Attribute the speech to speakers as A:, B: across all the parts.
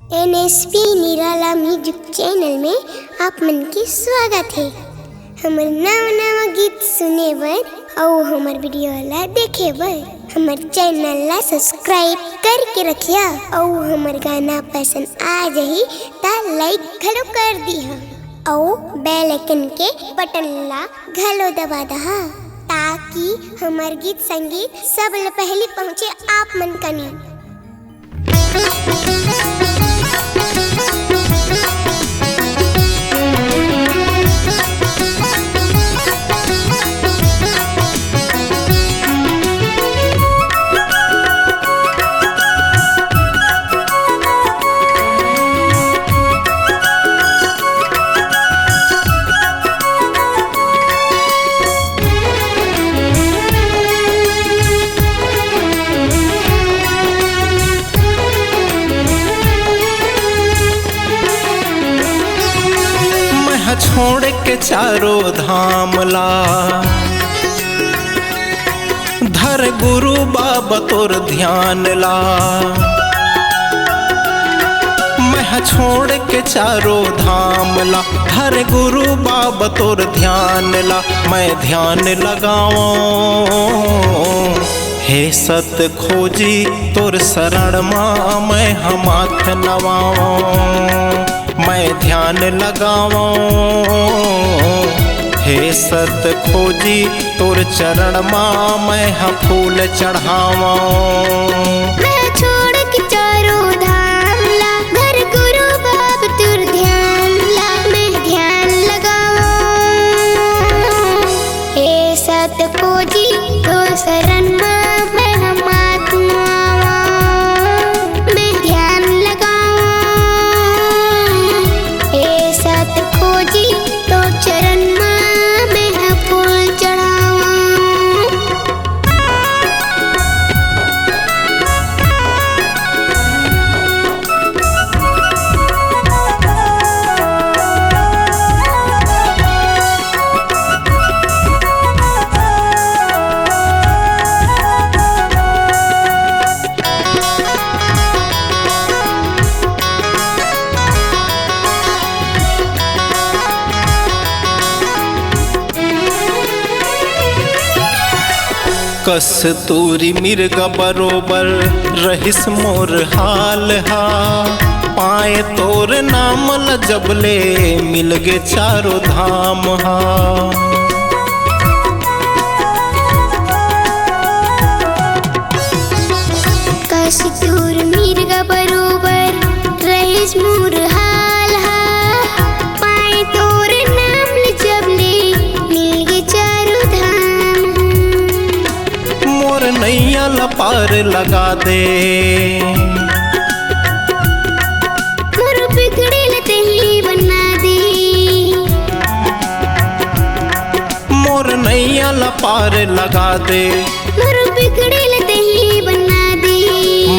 A: NSP निराला music channel में आप मन के स्वागत है। हमर नवा गीत सुने बर और हमर वीडियो ला देखे बर हमर चैनल ला सब्सक्राइब करके रखिया और हमर गाना पसंद आ जाही ता लाइक घलो कर दिहा और बेल आइकन के बटन ला घलो दबा दहा ताकि हमर गीत संगीत सबले पहले पहुँचे आप मन कनी।
B: छोड़ के चारों धाम ला धर गुरु बाबा तोर ध्यान ला। मैं छोड़ के चारों धाम ला धर गुरु बाबा तोर ध्यान ला। मैं ध्यान लगाऊं हे सत खोजी तोर शरण माँ मैं हमाथ नवाऊं। मैं ध्यान लगाऊं हे सत खोजी तोर चरण माँ मैं हम फूल चढ़ाऊं।
A: मैं छोड़ के चारों धाम ला घर गुरु बाब तोर ध्यान ला। मैं ध्यान लगाऊं हे सत खोजी तोर शरण माँ मैं हम आत्मा। मैं ध्यान खोजी तो चरण माँ मैं फूल चढ़ाऊं।
B: कस्तूरी मिर्गा बरोबर रहिस मोर हाल हा। पाए तोर नाम ल जबले मिल गे चारों धाम हा।
A: कस्तूर मिर्गा बरोबर रहिस मोर हाल हा। पाए तोर नाम ल जबले मिल गे चारों धाम।
B: मोर नैया ला पार लगा दे
A: मोर बिगड़े लतही बना दे।
B: मोर नैया ला पार लगा दे
A: मोर बिगड़े लतही बना दे।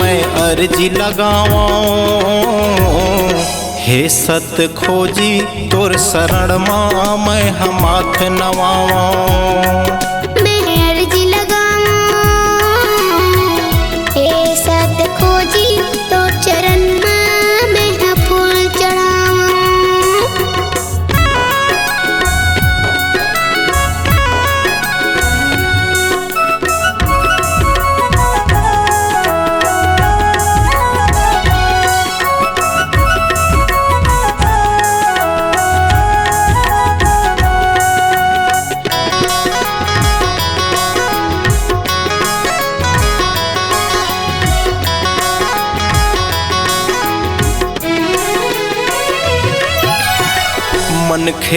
B: मैं अर्जी लगाऊं हे सत खोजी तोर शरण माँ मैं हम आँख नवाऊं।
A: खोजी तो चरण माँ मैं फूल चढ़ाऊं।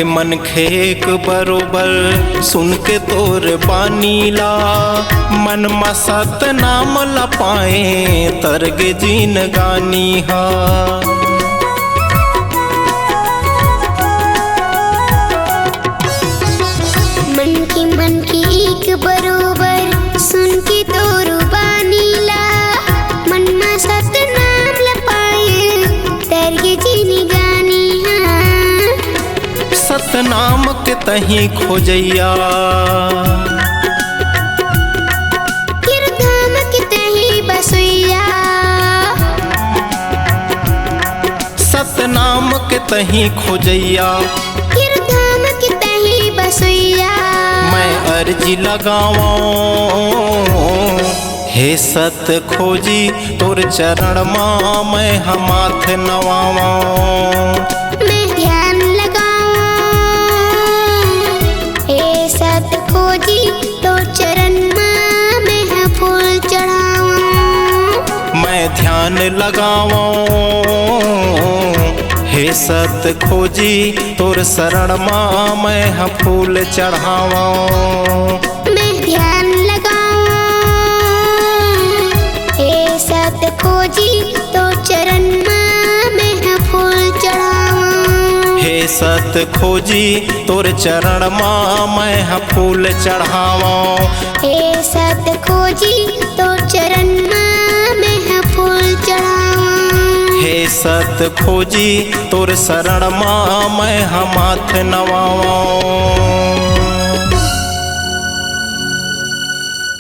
B: मन खे एक बरोबर सुन के तोर बानी ला। मन मा सत नाम ला पाए तरगे जीन गानी हा।
A: मन की एक बरोबर सुन के तोर बानी ला। मन मा सत नाम ला पाए तरगे जीन गानी हा।
B: सतनाम के तही खोजैया
A: धाम के तही बसैया।
B: तही खोजैया,
A: फिर धाम के तही बसैया।
B: मैं अर्जी लगाऊं हे सत खोजी तोर चरण माँ मैं हम हाथ नवाऊं।
A: मैं ध्यान लगाऊं हे सत खोजी तो चरण माँ मैं फूल चढ़ाऊं।
B: मैं ध्यान लगाऊं हे सत खोजी तोर शरण माँ मैं फूल चढ़ाऊं।
A: मैं ध्यान लगाऊं हे सत खोजी तो चरण माँ मैं फूल चढ़ाऊं।
B: हे सत खोजी तोर चरण माँ मैं फूल चढ़ाऊं।
A: हे सत खोजी तो चरण माँ मैं फूल चढ़ाऊं।
B: हे सत खोजी तोर शरण माँ मैं हम हाथ नवाऊं।